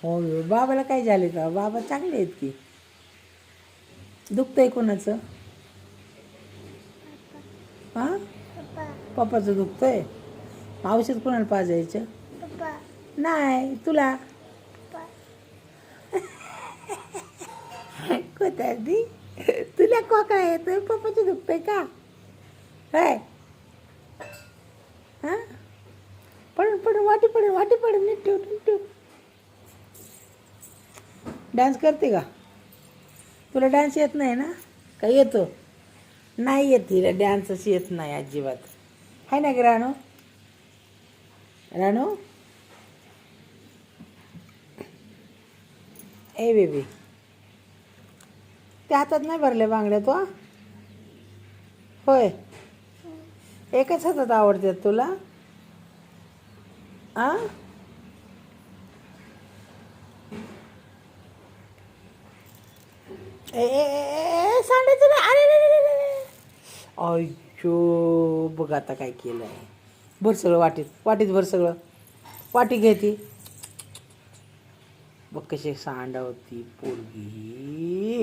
हो बाबाला काय झाले का? बाबा चांगले आहेत की. दुखतंय कोणाचं? हां पप्पाचं दुखतंय. औषध कोणाला पाजायचं? नाही तुला. कोताडी तुला खोकला येतोय, पप्पाचं दुखतंय का? काय हां पडून पडून वाटी पडून नीट ठेव नीट ठेव. डान्स करते का? तुला डान्स येत नाही ना? का येतो? नाही येत तिला डान्सच येत नाही अजिबात. हाय ना ग राणू? राणू ए बेबी, त्या हातात नाही भरले बांगड्या तो? होय, एकच हातात आवडतात तुला? आ ए सांडायचं ना. अरे अय्यो बघ आता काय केलं आहे. भर सगळं वाटीत, वाटीत भर सगळं. वाटी घे ती. बघ कशी सांडा होती पोरगी.